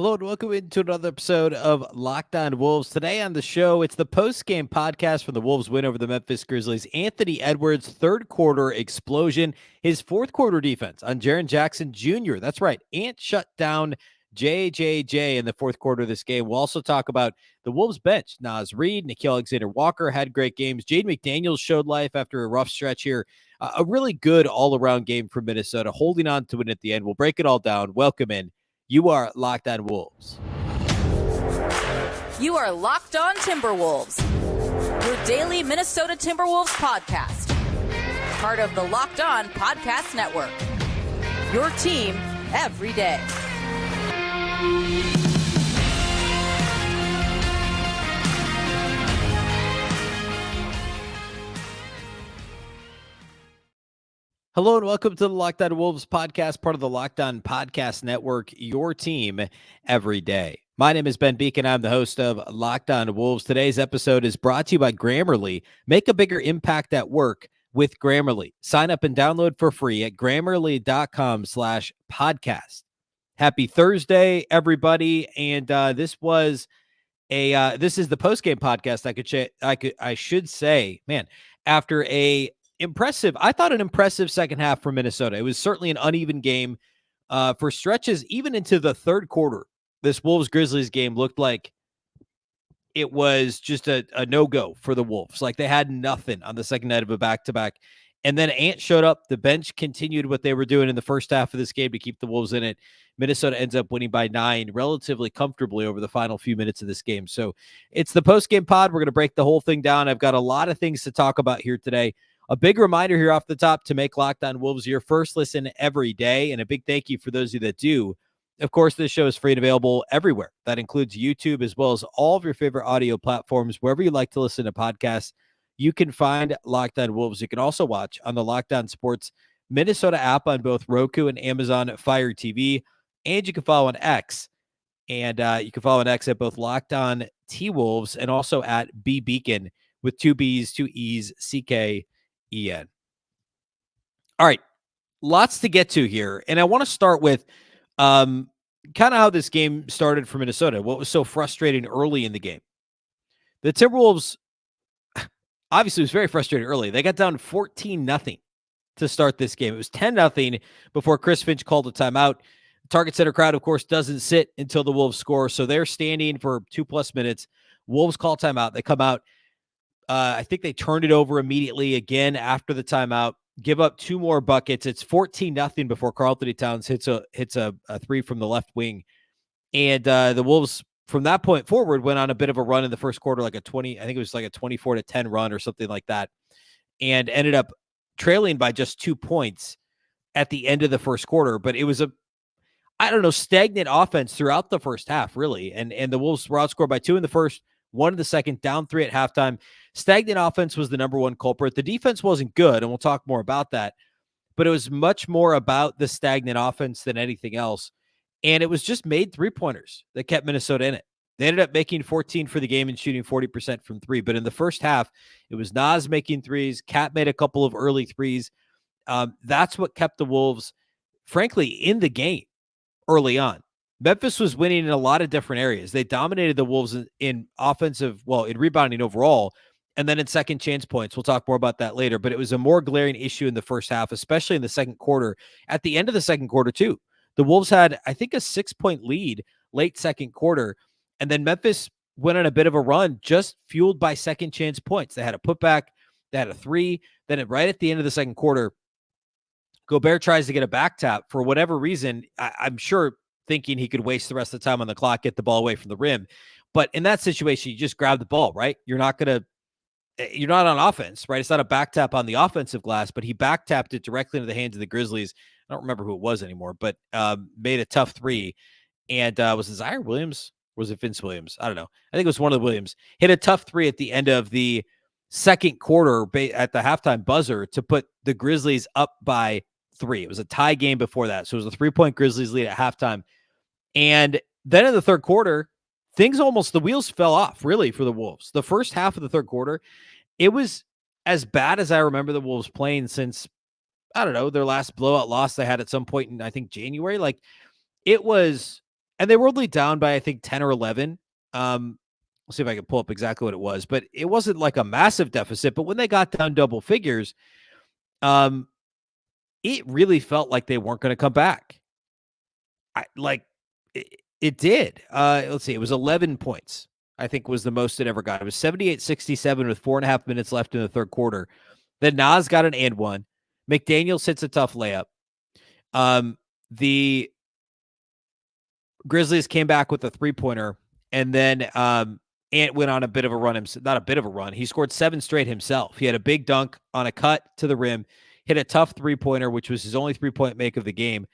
Hello and welcome into another episode of Locked On Wolves. Today on the show, it's the post-game podcast from the Wolves' win over the Memphis Grizzlies. Anthony Edwards' third quarter explosion, his fourth quarter defense on Jaren Jackson Jr. That's right, Ant shut down JJJ in the fourth quarter of this game. We'll also talk about the Wolves bench. Reid, Nickeil Alexander-Walker had great games. Jaden McDaniels showed life after a rough stretch here. A really good all-around game for Minnesota, holding on to it at the end. We'll break it all down. Welcome in. You are Locked On Wolves. You are Locked On Timberwolves, your daily Minnesota Timberwolves podcast. Part of the Locked On Podcast Network. Your team every day. Hello and welcome to the Locked On Wolves podcast, part of the Locked On Podcast Network, your team every day. My name is Ben Beecken. I'm the host of Locked On Wolves. Today's episode is brought to you by Grammarly. Make a bigger impact at work with Grammarly. Sign up and download for free at grammarly.com/podcast. Happy Thursday, everybody. And this is the post-game podcast. I should say, man, after an impressive second half for Minnesota. It was certainly an uneven game for stretches, even into the third quarter. This Wolves-Grizzlies game looked like it was just a no-go for the Wolves. Like they had nothing on the second night of a back-to-back. And then Ant showed up. The bench continued what they were doing in the first half of this game to keep the Wolves in it. Minnesota ends up winning by 9 relatively comfortably over the final few minutes of this game. So it's the post-game pod. We're going to break the whole thing down. I've got a lot of things to talk about here today. A big reminder here off the top to make Locked On Wolves your first listen every day, and a big thank you for those of you that do. Of course, this show is free and available everywhere. That includes YouTube as well as all of your favorite audio platforms. Wherever you like to listen to podcasts, you can find Locked On Wolves. You can also watch on the Locked On Sports Minnesota app on both Roku and Amazon Fire TV, and you can follow on X. And you can follow on X at both Locked On T-Wolves and also at Beecken with 2 B's, 2 E's, CK. EN. All right, lots to get to here. And I want to start with kind of how this game started for Minnesota. What was so frustrating early in the game? The Timberwolves, obviously, was very frustrating early. They got down 14-0 to start this game. It was 10-0 before Chris Finch called a timeout. The Target Center crowd, of course, doesn't sit until the Wolves score. So they're standing for 2+ minutes. Wolves call timeout. They come out. I think they turned it over immediately again after the timeout, give up 2 more buckets. It's 14-0 before Karl-Anthony Towns hits a three from the left wing. And the Wolves, from that point forward, went on a bit of a run in the first quarter, like a 24-10 run or something like that, and ended up trailing by just 2 points at the end of the first quarter. But it was stagnant offense throughout the first half, really. And the Wolves were outscored by 2 in the first, 1 in the second, down 3 at halftime. Stagnant offense was the number one culprit. The defense wasn't good, and we'll talk more about that. But it was much more about the stagnant offense than anything else. And it was just made 3-pointers that kept Minnesota in it. They ended up making 14 for the game and shooting 40% from 3. But in the first half, it was Nas making threes. Cat made a couple of early threes. That's what kept the Wolves, frankly, in the game early on. Memphis was winning in a lot of different areas. They dominated the Wolves in rebounding overall, and then in second chance points. We'll talk more about that later, but it was a more glaring issue in the first half, especially in the second quarter. At the end of the second quarter, too, the Wolves had, I think, a 6-point lead late second quarter, and then Memphis went on a bit of a run just fueled by second chance points. They had a putback, they had a 3, then right at the end of the second quarter, Gobert tries to get a back tap for whatever reason. I'm sure thinking he could waste the rest of the time on the clock, get the ball away from the rim. But in that situation, you just grab the ball, right? You're not on offense, right? It's not a back tap on the offensive glass, but he back tapped it directly into the hands of the Grizzlies. I don't remember who it was anymore, but made a tough 3. And was it Zaire Williams? Was it Vince Williams? I don't know. I think it was one of the Williams. Hit a tough 3 at the end of the second quarter at the halftime buzzer to put the Grizzlies up by 3. It was a tie game before that. So it was a 3-point Grizzlies lead at halftime. And then in the third quarter, the wheels fell off, really, for the Wolves. The first half of the third quarter, it was as bad as I remember the Wolves playing since, I don't know, their last blowout loss they had at some point in, I think, January. Like, it was and they were only down by, I think, 10 or 11. We'll see if I can pull up exactly what it was, but it wasn't like a massive deficit. But when they got down double figures, it really felt like they weren't going to come back. It did. Let's see. It was 11 points, I think, was the most it ever got. It was 78-67 with 4.5 minutes left in the third quarter. Then Nas got an and one. McDaniels hits a tough layup. The Grizzlies came back with a 3-pointer, and then Ant went on a bit of a run. Not a bit of a run. He scored 7 straight himself. He had a big dunk on a cut to the rim, hit a tough 3-pointer, which was his only 3-point make of the game.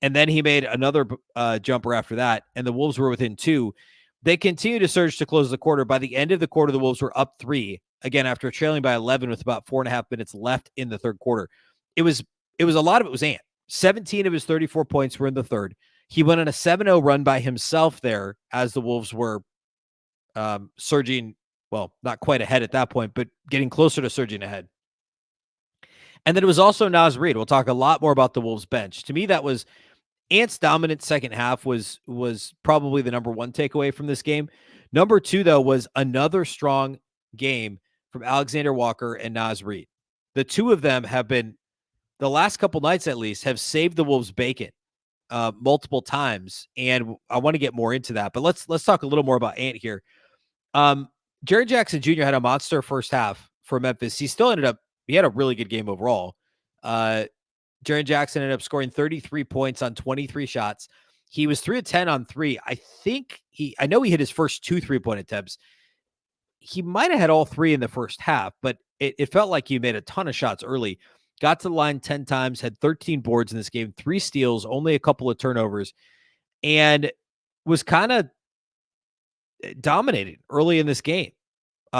And then he made another jumper after that, and the Wolves were within 2. They continued to surge to close the quarter. By the end of the quarter, the Wolves were up 3, again, after trailing by 11 with about 4.5 minutes left in the third quarter. It was a lot of it was Ant. 17 of his 34 points were in the third. He went on a 7-0 run by himself there as the Wolves were surging, well, not quite ahead at that point, but getting closer to surging ahead. And then it was also Nas Reid. We'll talk a lot more about the Wolves bench. To me, that was Ant's dominant second half was probably the number one takeaway from this game. Number two, though, was another strong game from Alexander Walker and Nas Reid. The two of them have been, the last couple nights at least, have saved the Wolves bacon multiple times, and I want to get more into that. But let's talk a little more about Ant here. Jaren Jackson Jr. had a monster first half for Memphis. He had a really good game overall. Jaren Jackson ended up scoring 33 points on 23 shots. He was 3 of 10 on 3. I know he hit his first 2 3-point attempts. He might have had all 3 in the first half, but it felt like he made a ton of shots early. Got to the line 10 times, had 13 boards in this game, 3 steals, only a couple of turnovers, and was kind of dominated early in this game.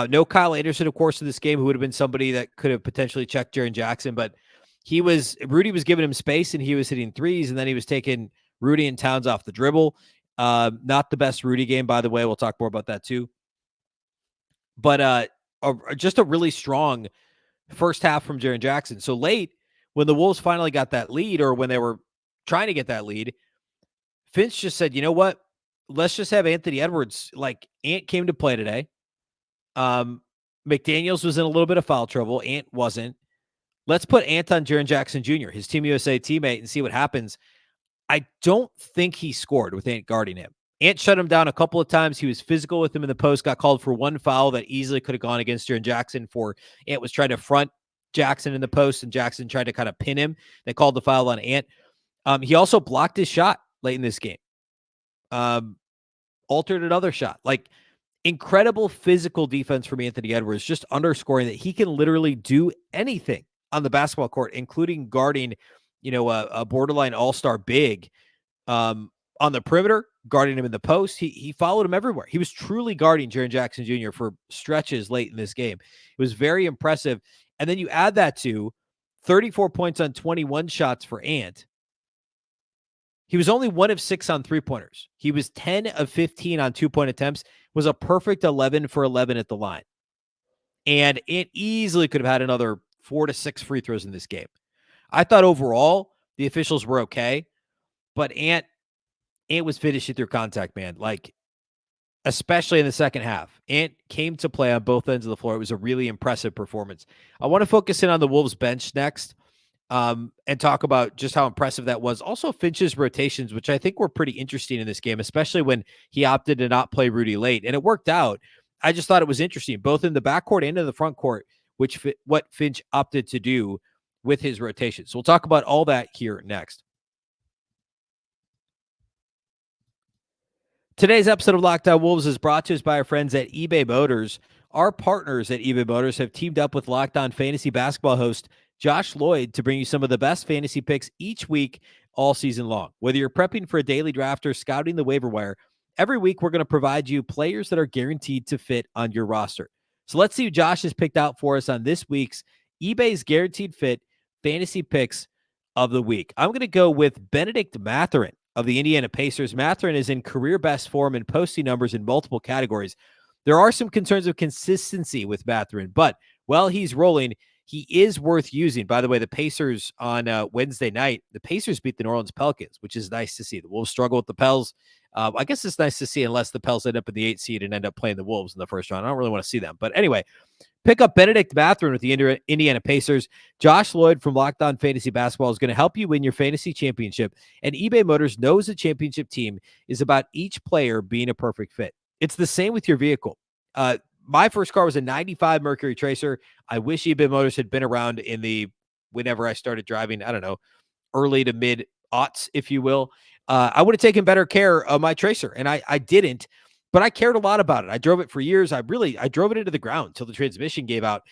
No Kyle Anderson, of course, in this game, who would have been somebody that could have potentially checked Jaren Jackson, but Rudy was giving him space and he was hitting threes, and then he was taking Rudy and Towns off the dribble. Not the best Rudy game, by the way. We'll talk more about that too. But just a really strong first half from Jaren Jackson. So late, when the Wolves finally got that lead, or when they were trying to get that lead, Finch just said, you know what? Let's just have Anthony Edwards. Like, Ant came to play today. McDaniels was in a little bit of foul trouble. Ant wasn't. Let's put Ant on Jaren Jackson Jr., his Team USA teammate, and see what happens. I don't think he scored with Ant guarding him. Ant shut him down a couple of times. He was physical with him in the post, got called for one foul that easily could have gone against Jaren Jackson. For Ant was trying to front Jackson in the post, and Jackson tried to kind of pin him. They called the foul on Ant. He also blocked his shot late in this game. Altered another shot. Like, incredible physical defense from Anthony Edwards, just underscoring that he can literally do anything on the basketball court, including guarding, a borderline all-star big on the perimeter, guarding him in the post. He followed him everywhere. He was truly guarding Jaren Jackson Jr. for stretches late in this game. It was very impressive. And then you add that to 34 points on 21 shots for Ant. He was only 1 of 6 on 3-pointers. He was 10 of 15 on 2-point attempts, was a perfect 11 for 11 at the line. And Ant easily could have had another 4 to 6 free throws in this game. I thought overall the officials were okay, but Ant was finishing through contact, man. Like, especially in the second half. Ant came to play on both ends of the floor. It was a really impressive performance. I want to focus in on the Wolves bench next, and talk about just how impressive that was. Also, Finch's rotations, which I think were pretty interesting in this game, especially when he opted to not play Rudy late. And it worked out. I just thought it was interesting, both in the backcourt and in the front court, what Finch opted to do with his rotations. So we'll talk about all that here next. Today's episode of Locked On Wolves is brought to us by our friends at eBay Motors. Our partners at eBay Motors have teamed up with Locked On Fantasy Basketball host Josh Lloyd to bring you some of the best fantasy picks each week all season long. Whether you're prepping for a daily draft or scouting the waiver wire, every week we're going to provide you players that are guaranteed to fit on your roster. So let's see who Josh has picked out for us on this week's eBay's Guaranteed Fit Fantasy Picks of the Week. I'm going to go with Benedict Mathurin of the Indiana Pacers. Mathurin is in career best form and posting numbers in multiple categories. There are some concerns of consistency with Mathurin, but while he's rolling, he is worth using. By the way, the Pacers on Wednesday night, the Pacers beat the New Orleans Pelicans, which is nice to see. The Wolves struggle with the Pels. I guess it's nice to see unless the Pels end up in the 8th seed and end up playing the Wolves in the first round. I don't really want to see them. But anyway, pick up Benedict Mathurin with the Indiana Pacers. Josh Lloyd from Locked On Fantasy Basketball is going to help you win your fantasy championship. And eBay Motors knows a championship team is about each player being a perfect fit. It's the same with your vehicle. My first car was a 95 Mercury Tracer. I wish eBay Motors had been around whenever I started driving, I don't know, early to mid aughts, if you will. I would have taken better care of my Tracer, and I didn't, but I cared a lot about it. I drove it for years. I drove it into the ground till the transmission gave out.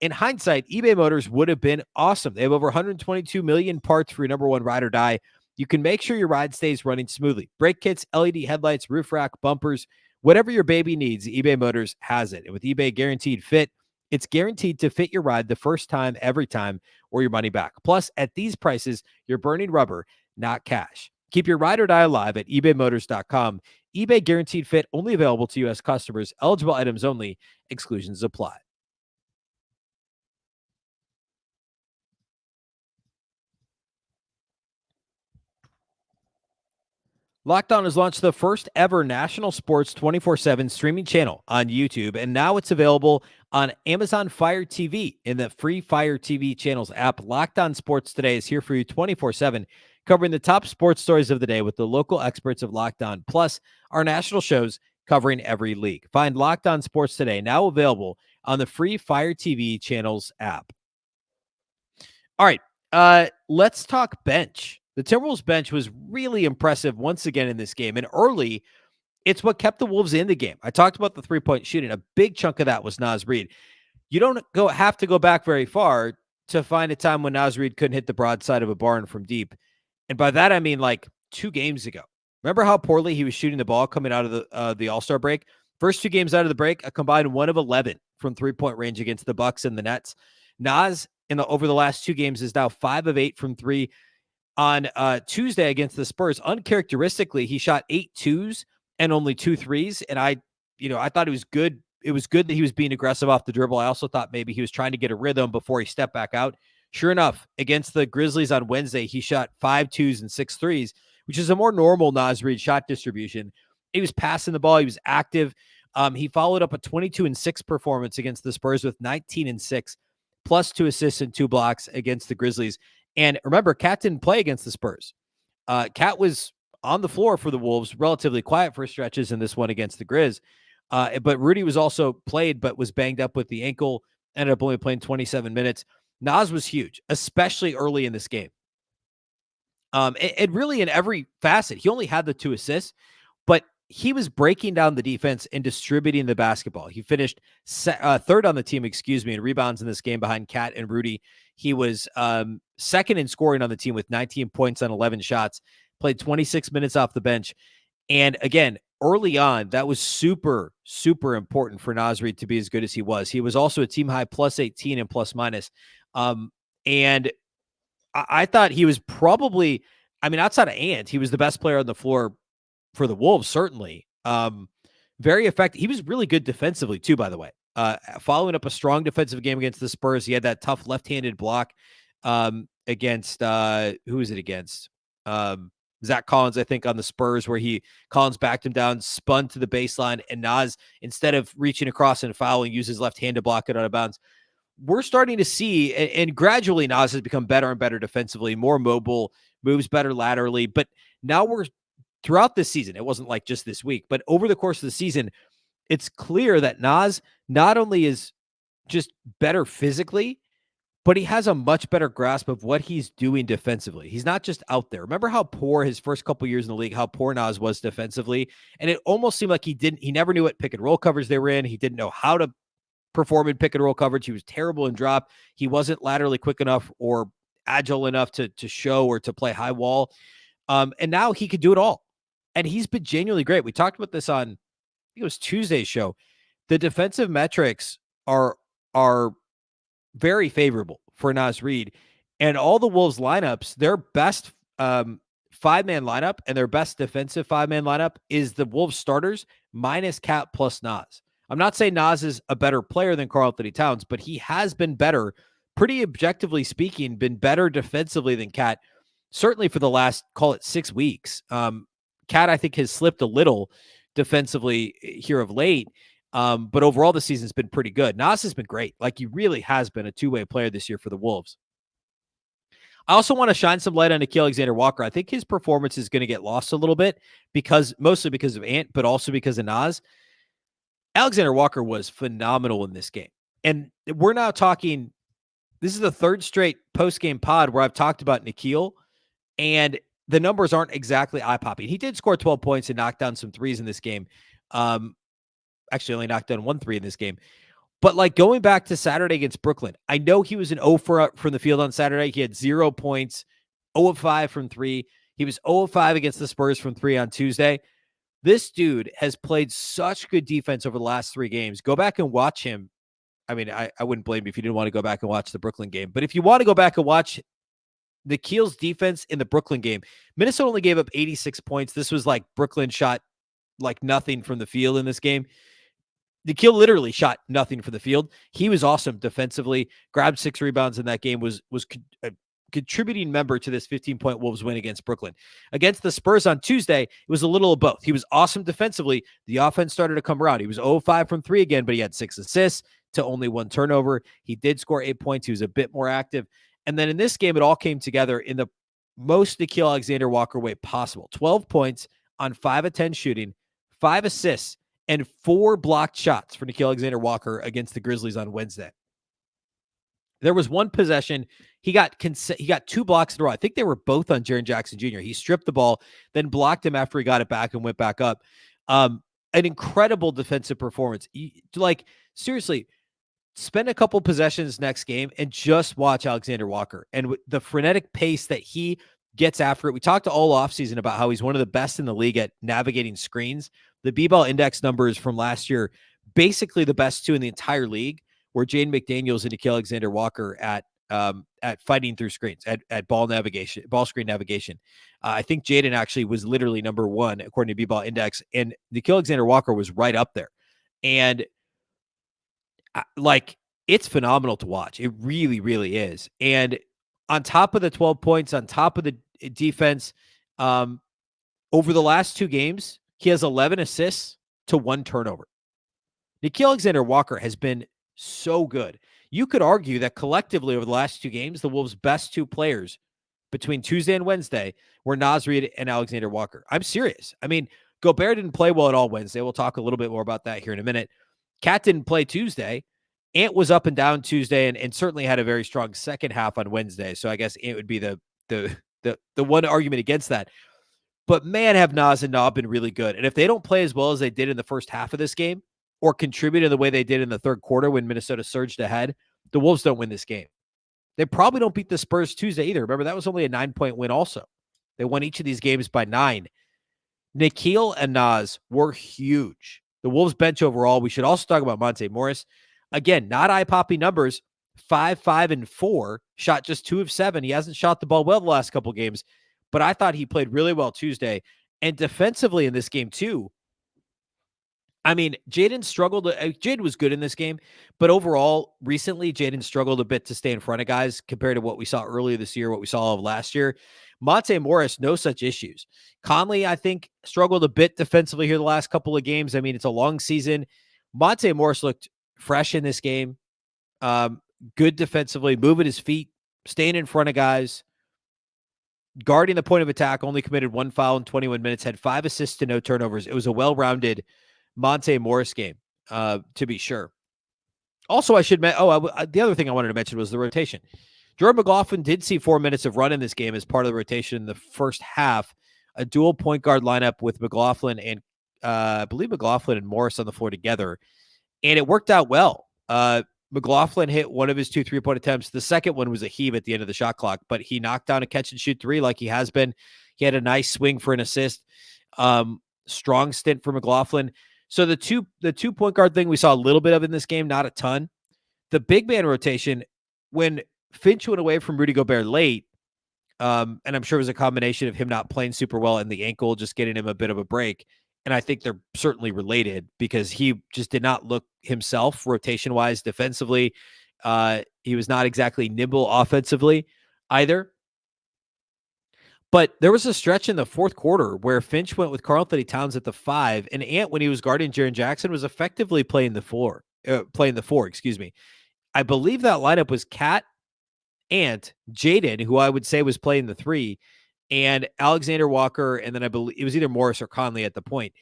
In hindsight, eBay Motors would have been awesome. They have over 122 million parts for your number one ride or die. You can make sure your ride stays running smoothly. Brake kits, LED headlights, roof rack, bumpers, whatever your baby needs, eBay Motors has it. And with eBay Guaranteed Fit, it's guaranteed to fit your ride the first time, every time, or your money back. Plus, at these prices, you're burning rubber, not cash. Keep your ride or die alive at ebaymotors.com. eBay Guaranteed Fit only available to U.S. customers. Eligible items only. Exclusions apply. Locked On has launched the first ever national sports 24/7 streaming channel on YouTube, and now it's available on Amazon Fire TV in the free Fire TV channels app. Locked On Sports Today is here for you 24/7, covering the top sports stories of the day with the local experts of Locked On, plus our national shows covering every league. Find Locked On Sports Today now available on the free Fire TV channels app. All right, let's talk bench. The Timberwolves bench was really impressive once again in this game. And early, it's what kept the Wolves in the game. I talked about the three-point shooting. A big chunk of that was Naz Reid. You don't have to go back very far to find a time when Naz Reid couldn't hit the broadside of a barn from deep. And by that, I mean like 2 games ago. Remember how poorly he was shooting the ball coming out of the All-Star break? First 2 games out of the break, a combined 1 of 11 from three-point range against the Bucks and the Nets. Naz, over the last 2 games, is now 5 of 8 from 3. On Tuesday against the Spurs, uncharacteristically, he shot 8 twos and only 2 threes. And I thought it was good. It was good that he was being aggressive off the dribble. I also thought maybe he was trying to get a rhythm before he stepped back out. Sure enough, against the Grizzlies on Wednesday, he shot 5 twos and 6 threes, which is a more normal Naz Reid shot distribution. He was passing the ball. He was active. He followed up a 22-6 performance against the Spurs with 19-6, plus 2 assists and 2 blocks against the Grizzlies. And remember, Cat didn't play against the Spurs. Cat was on the floor for the Wolves, relatively quiet for stretches in this one against the Grizz. But Rudy was also played, but was banged up with the ankle, ended up only playing 27 minutes. Naz was huge, especially early in this game. And really in every facet. He only had the 2 assists, but he was breaking down the defense and distributing the basketball. He finished third on the team, in rebounds in this game behind Cat and Rudy. He was second in scoring on the team with 19 points on 11 shots, played 26 minutes off the bench. And again, early on, that was super, super important for Naz Reid to be as good as he was. He was also a team high plus 18 and plus minus. And I thought he was probably, outside of Ant, he was the best player on the floor for the Wolves, certainly. Very effective. He was really good defensively too, by the way. Following up a strong defensive game against the Spurs, he had that tough left-handed block against who was it against? Zach Collins, I think, on the Spurs, where Collins backed him down, spun to the baseline, and Naz, instead of reaching across and fouling, used his left hand to block it out of bounds. We're starting to see, and gradually Naz has become better and better defensively, more mobile, moves better laterally. But now throughout this season, it wasn't like just this week, but over the course of the season, it's clear that Naz not only is just better physically, but he has a much better grasp of what he's doing defensively. He's not just out there. Remember how poor his first couple years in the league, how poor Naz was defensively? And it almost seemed like he never knew what pick and roll coverage they were in. He didn't know how to perform in pick and roll coverage. He was terrible in drop. He wasn't laterally quick enough or agile enough to show or to play high wall. And now he could do it all. And he's been genuinely great. We talked about this on, I think it was Tuesday's show. The defensive metrics are very favorable for Naz Reid. And all the Wolves lineups, their best 5-man lineup and their best defensive 5-man lineup is the Wolves starters minus Cat plus Naz. I'm not saying Naz is a better player than Karl-Anthony Towns, but he has been better pretty objectively speaking, been better defensively than Cat, certainly for the last, call it 6 weeks. Cat, I think, has slipped a little defensively here of late. But overall, the season's been pretty good. Nas has been great. Like, he really has been a two-way player this year for the Wolves. I also want to shine some light on Nickeil Alexander-Walker. I think his performance is going to get lost a little bit mostly because of Ant, but also because of Nas. Alexander Walker was phenomenal in this game. And we're now talking, this is the third straight post-game pod where I've talked about Nickeil, and the numbers aren't exactly eye-popping. He did score 12 points and knock down some threes in this game. Actually only knocked down 1 3 in this game. But like going back to Saturday against Brooklyn, I know he was an 0 for from the field on Saturday. He had 0 points, 0 of 5 from 3. He was 0 of 5 against the Spurs from 3 on Tuesday. This dude has played such good defense over the last 3 games. Go back and watch him. I mean, I wouldn't blame you if you didn't want to go back and watch the Brooklyn game. But if you want to go back and watch Nickeil's defense in the Brooklyn game, Minnesota only gave up 86 points. This was like Brooklyn shot like nothing from the field in this game. Nickeil literally shot nothing from the field. He was awesome defensively, grabbed 6 rebounds in that game, was a contributing member to this 15-point Wolves win against Brooklyn. Against the Spurs on Tuesday, it was a little of both. He was awesome defensively. The offense started to come around. He was 0-5 from 3 again, but he had 6 assists to only 1 turnover. He did score 8 points. He was a bit more active. And then in this game, it all came together in the most Nickeil Alexander-Walker way possible. 12 points on 5 of 10 shooting, 5 assists, and 4 blocked shots for Nickeil Alexander-Walker against the Grizzlies on Wednesday. There was one possession. He got 2 blocks in a row. I think they were both on Jaren Jackson Jr. He stripped the ball, then blocked him after he got it back and went back up. An incredible defensive performance. Like, seriously, spend a couple possessions next game and just watch Alexander Walker and the frenetic pace that he gets after it. We talked all offseason about how he's one of the best in the league at navigating screens. The B-ball index numbers from last year, basically the best 2 in the entire league, were Jaden McDaniels and Nickeil Alexander-Walker at fighting through screens, at ball screen navigation. I think Jaden actually was literally number 1 according to B-ball index, and Nickeil Alexander-Walker was right up there. And like, it's phenomenal to watch. It really, really is. And on top of the 12 points, on top of the defense, over the last 2 games, he has 11 assists to 1 turnover. Nickeil Alexander-Walker has been so good. You could argue that collectively over the last 2 games, the Wolves' best 2 players between Tuesday and Wednesday were Naz Reid and Alexander Walker. I'm serious. I mean, Gobert didn't play well at all Wednesday. We'll talk a little bit more about that here in a minute. Cat didn't play Tuesday. Ant was up and down Tuesday and certainly had a very strong second half on Wednesday. So I guess Ant would be the one argument against that. But man, have Naz and Nob been really good. And if they don't play as well as they did in the first half of this game, or contribute in the way they did in the third quarter when Minnesota surged ahead, the Wolves don't win this game. They probably don't beat the Spurs Tuesday either. Remember, that was only a 9-point win also. They won each of these games by 9. Nickeil and Naz were huge. The Wolves bench overall, we should also talk about Monte Morris. Again, not eye-popping numbers, 5, 5, and 4, shot just 2 of 7. He hasn't shot the ball well the last couple games, but I thought he played really well Tuesday. And defensively in this game too, I mean, Jaden struggled. Jaden was good in this game, but overall, recently, Jaden struggled a bit to stay in front of guys compared to what we saw earlier this year, what we saw of last year. Monte Morris, no such issues. Conley, I think, struggled a bit defensively here the last couple of games. I mean, it's a long season. Monte Morris looked fresh in this game. Good defensively, moving his feet, staying in front of guys, guarding the point of attack, only committed 1 foul in 21 minutes, had 5 assists to no turnovers. It was a well-rounded Monte Morris game, to be sure. Also, I should mention, the other thing I wanted to mention was the rotation. Jordan McLaughlin did see 4 minutes of run in this game as part of the rotation in the first half, a dual point guard lineup with McLaughlin and I believe McLaughlin and Morris on the floor together, and it worked out well. McLaughlin hit one of his 2 3-point attempts. The second one was a heave at the end of the shot clock, but he knocked down a catch-and-shoot 3 like he has been. He had a nice swing for an assist. Strong stint for McLaughlin. So the two point guard thing we saw a little bit of in this game, not a ton. The big man rotation, when Finch went away from Rudy Gobert late, and I'm sure it was a combination of him not playing super well and the ankle just getting him a bit of a break. And I think they're certainly related because he just did not look himself rotation-wise defensively. He was not exactly nimble offensively either. But there was a stretch in the fourth quarter where Finch went with Karl-Anthony Towns at the 5, and Ant, when he was guarding Jaren Jackson, was effectively playing the 4, excuse me. I believe that lineup was Cat, Ant, Jaden, who I would say was playing the 3, and Alexander Walker, and then I believe it was either Morris or Conley at the point.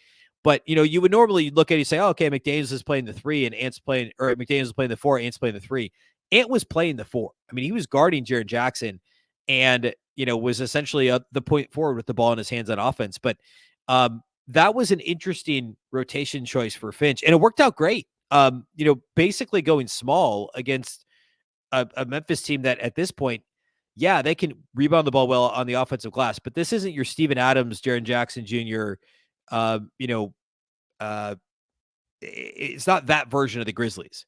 But, you would normally look at it and say, oh, okay, McDaniels is playing the 3 and Ant's playing, or McDaniels is playing the 4, Ant's playing the 3. Ant was playing the 4. I mean, he was guarding Jaren Jackson and, was essentially the point forward with the ball in his hands on offense. But that was an interesting rotation choice for Finch, and it worked out great. Basically going small against a Memphis team that at this point, yeah, they can rebound the ball well on the offensive glass, but this isn't your Steven Adams, Jaren Jackson Jr., it's not that version of the Grizzlies.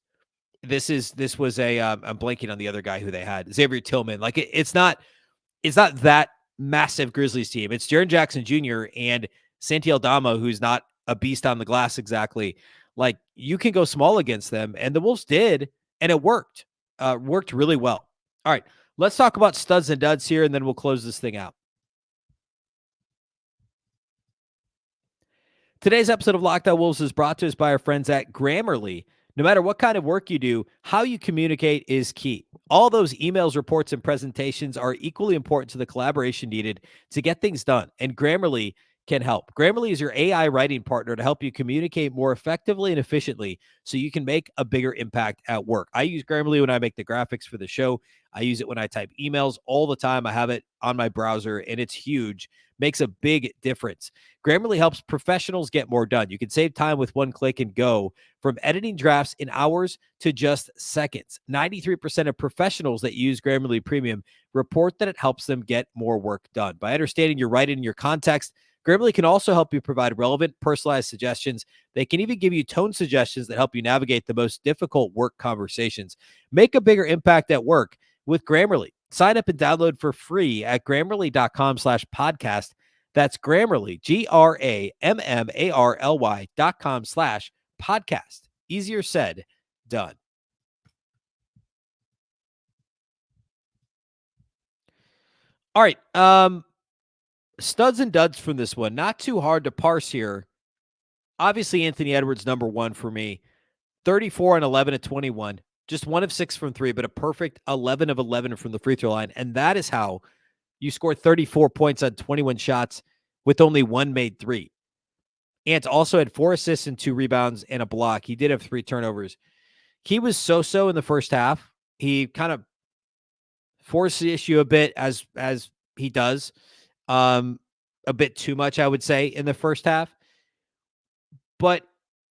This was a, I'm blanking on the other guy who they had, Xavier Tillman. Like it's not that massive Grizzlies team. It's Jaren Jackson Jr. and Santi Aldama, who's not a beast on the glass exactly. Like you can go small against them, and the Wolves did, and it worked. Worked really well. All right, let's talk about studs and duds here, and then we'll close this thing out. Today's episode of Locked On Wolves is brought to us by our friends at Grammarly. No matter what kind of work you do, how you communicate is key. All those emails, reports, and presentations are equally important to the collaboration needed to get things done, and Grammarly can help. Grammarly is your AI writing partner to help you communicate more effectively and efficiently so you can make a bigger impact at work. I use Grammarly when I make the graphics for the show. I use it when I type emails all the time. I have it on my browser, and it's huge. Makes a big difference. Grammarly helps professionals get more done. You can save time with one click and go from editing drafts in hours to just seconds. 93% of professionals that use Grammarly Premium report that it helps them get more work done. By understanding your writing and your context, Grammarly can also help you provide relevant, personalized suggestions. They can even give you tone suggestions that help you navigate the most difficult work conversations. Make a bigger impact at work with Grammarly. Sign up and download for free at Grammarly.com/podcast. That's Grammarly, GRAMMARLY.com/podcast. Easier said, done. All right. Studs and duds from this one. Not too hard to parse here. Obviously, Anthony Edwards, number one for me. 34 and 11 at 21. Just 1 of 6 from 3, but a perfect 11 of 11 from the free throw line. And that is how you score 34 points on 21 shots with only 1 made 3. Ant also had 4 assists and 2 rebounds and a block. He did have 3 turnovers. He was so-so in the first half. He kind of forced the issue a bit as he does. A bit too much, I would say, in the first half. But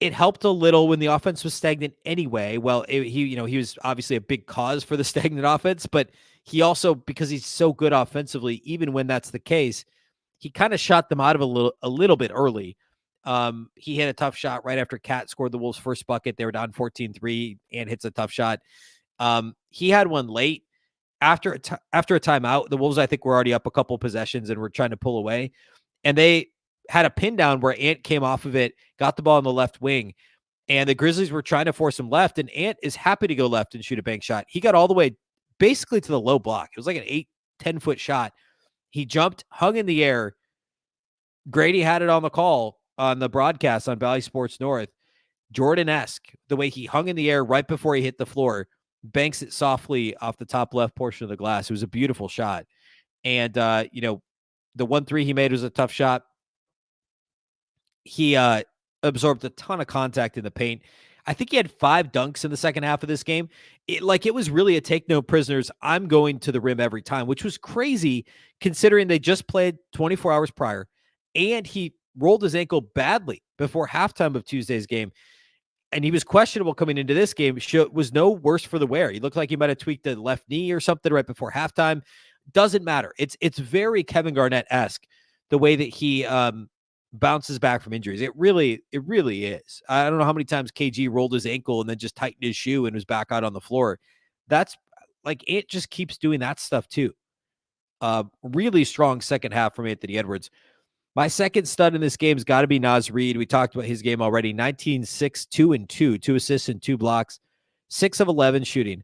it helped a little when the offense was stagnant anyway. Well, he was obviously a big cause for the stagnant offense, but he also, because he's so good offensively, even when that's the case, he kind of shot them out of a little bit early. He hit a tough shot right after Cat scored the Wolves' first bucket. They were down 14-3 and hits a tough shot. He had one late after a timeout. The Wolves, I think, were already up a couple possessions and were trying to pull away, and they had a pin down where Ant came off of it, got the ball on the left wing, and the Grizzlies were trying to force him left, and Ant is happy to go left and shoot a bank shot. He got all the way basically to the low block. It was like an 8-10 foot shot. He jumped, hung in the air. Grady had it on the call on the broadcast on Valley Sports North. Jordan-esque, the way he hung in the air right before he hit the floor, banks it softly off the top left portion of the glass. It was a beautiful shot. And, the 1-3 he made was a tough shot. He absorbed a ton of contact in the paint. I think he had 5 dunks in the second half of this game. It was really a take no prisoners. I'm going to the rim every time, which was crazy considering they just played 24 hours prior, and he rolled his ankle badly before halftime of Tuesday's game. And he was questionable coming into this game. Was no worse for the wear. He looked like he might have tweaked the left knee or something right before halftime. Doesn't matter. It's very Kevin Garnett-esque, the way that he bounces back from injuries. It really is. I don't know how many times KG rolled his ankle and then just tightened his shoe and was back out on the floor. That's like, it just keeps doing that stuff too. Really strong second half from Anthony Edwards. My second stud in this game has got to be Naz Reid. We talked about his game already. 19, 6, 2 and 2, 2 assists and 2 blocks, 6 of 11 shooting.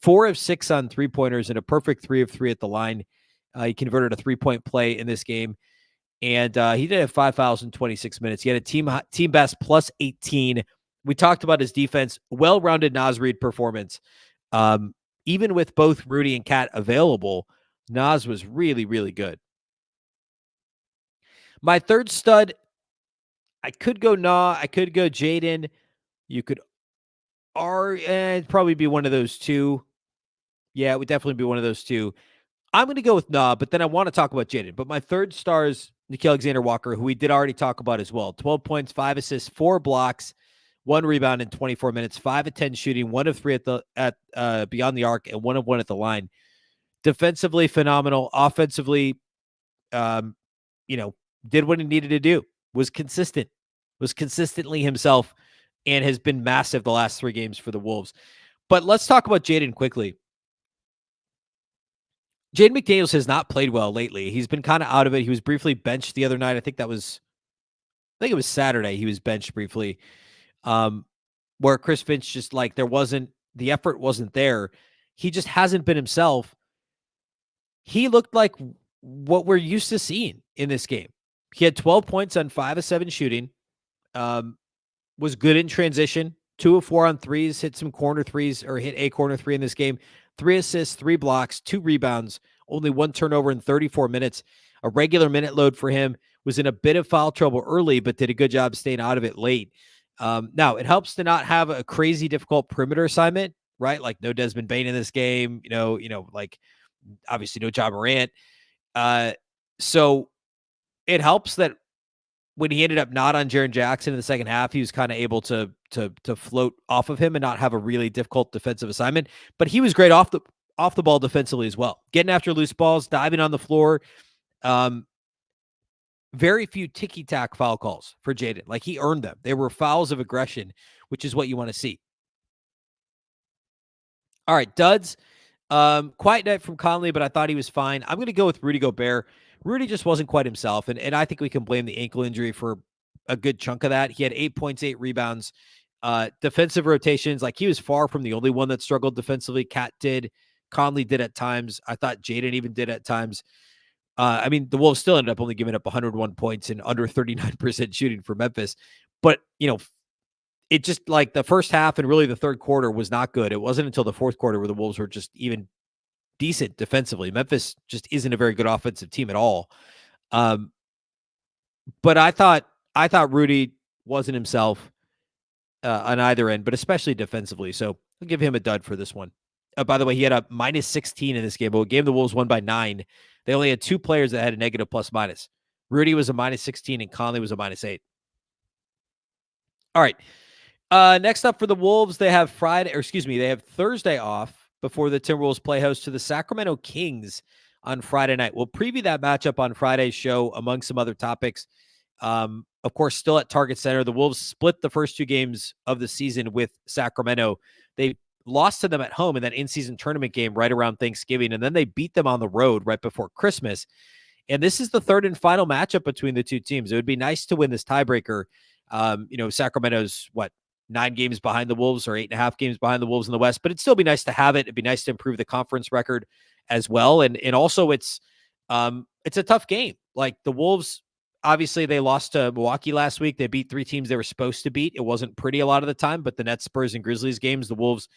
4 of 6 on 3-pointers and a perfect 3 of 3 at the line. He converted a 3-point play in this game. And he did have 5 fouls in 26 minutes. He had a team best plus 18. We talked about his defense, well-rounded Naz Reid performance. Even with both Rudy and Cat available, Naz was really, really good. My third stud, I could go I could go Jaden. You could it'd probably be one of those two. Yeah, it would definitely be one of those two. I'm going to go with Nah, but then I want to talk about Jaden. But my third star is Nickeil Alexander-Walker, who we did already talk about as well. 12 points, 5 assists, 4 blocks, 1 rebound in 24 minutes, 5 of 10 shooting, 1 of 3 at beyond the arc, and 1 of 1 at the line. Defensively phenomenal. Offensively, did what he needed to do. Was consistently himself, and has been massive the last 3 games for the Wolves. But let's talk about Jaden quickly. Jaden McDaniels has not played well lately. He's been kind of out of it. He was briefly benched the other night. I think it was Saturday. He was benched briefly. Where Chris Finch just the effort wasn't there. He just hasn't been himself. He looked like what we're used to seeing in this game. He had 12 points on 5 of 7 shooting. Was good in transition. 2 of 4 on threes, hit some corner threes, or hit a corner 3 in this game. 3 assists, 3 blocks, 2 rebounds, only 1 turnover in 34 minutes. A regular minute load for him. Was in a bit of foul trouble early, but did a good job staying out of it late. Now, it helps to not have a crazy difficult perimeter assignment, right? Like no Desmond Bane in this game, like obviously no Ja Morant. So it helps that when he ended up not on Jaren Jackson in the second half, he was kind of able to float off of him and not have a really difficult defensive assignment. But he was great off the ball defensively as well, getting after loose balls, diving on the floor. Very few ticky-tack foul calls for Jaden. Like, he earned them. They were fouls of aggression, which is what you want to see. All right, duds. Quiet night from Conley, but I thought he was fine. I'm going to go with Rudy Gobert. Rudy just wasn't quite himself, and I think we can blame the ankle injury for a good chunk of that. He had 8 points, 8 rebounds. Defensive rotations, like he was far from the only one that struggled defensively. Cat did. Conley did at times. I thought Jaden even did at times. The Wolves still ended up only giving up 101 points and under 39% shooting for Memphis. But, it just like the first half and really the third quarter was not good. It wasn't until the fourth quarter where the Wolves were just even decent defensively. Memphis just isn't a very good offensive team at all. But I thought Rudy wasn't himself on either end, but especially defensively. So I'll give him a dud for this one. By the way, he had a minus 16 in this game, but a game the Wolves won by 9. They only had 2 players that had a negative plus minus. Rudy was a minus 16 and Conley was a minus 8. All right. Next up for the Wolves, they have Thursday off before the Timberwolves play host to the Sacramento Kings on Friday night. We'll preview that matchup on Friday's show among some other topics. Of course, still at Target Center. The Wolves split the first 2 games of the season with Sacramento. They lost to them at home in that in-season tournament game right around Thanksgiving, and then they beat them on the road right before Christmas. And this is the third and final matchup between the two teams. It would be nice to win this tiebreaker. Sacramento's 9 games behind the Wolves or 8.5 games behind the Wolves in the West, but it'd still be nice to have it. It'd be nice to improve the conference record as well. And also it's a tough game. Like the Wolves, obviously they lost to Milwaukee last week. They beat 3 teams they were supposed to beat. It wasn't pretty a lot of the time, but the Nets, Spurs, and Grizzlies games, the Wolves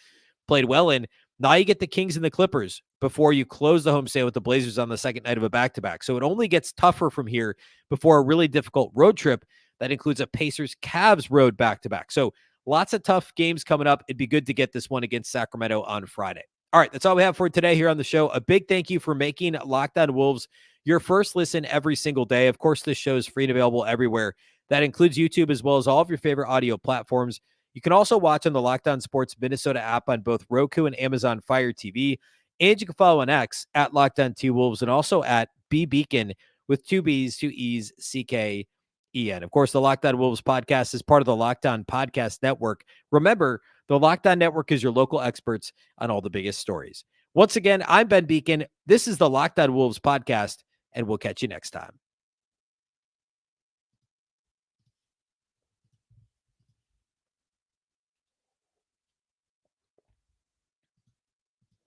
played well in. Now you get the Kings and the Clippers before you close the homestand with the Blazers on the second night of a back-to-back. So it only gets tougher from here before a really difficult road trip that includes a Pacers-Cavs road back-to-back. So lots of tough games coming up. It'd be good to get this one against Sacramento on Friday. All right, that's all we have for today here on the show. A big thank you for making Locked On Wolves your first listen every single day. Of course, this show is free and available everywhere. That includes YouTube as well as all of your favorite audio platforms. You can also watch on the Locked On Sports Minnesota app on both Roku and Amazon Fire TV. And you can follow on X at Locked On T-Wolves and also at Beecken with 2 B's, 2 E's, C-K-E-N. Of course, the Locked On Wolves podcast is part of the Locked On Podcast Network. Remember, the Locked On Network is your local experts on all the biggest stories. Once again, I'm Ben Beecken. This is the Locked On Wolves podcast, and we'll catch you next time.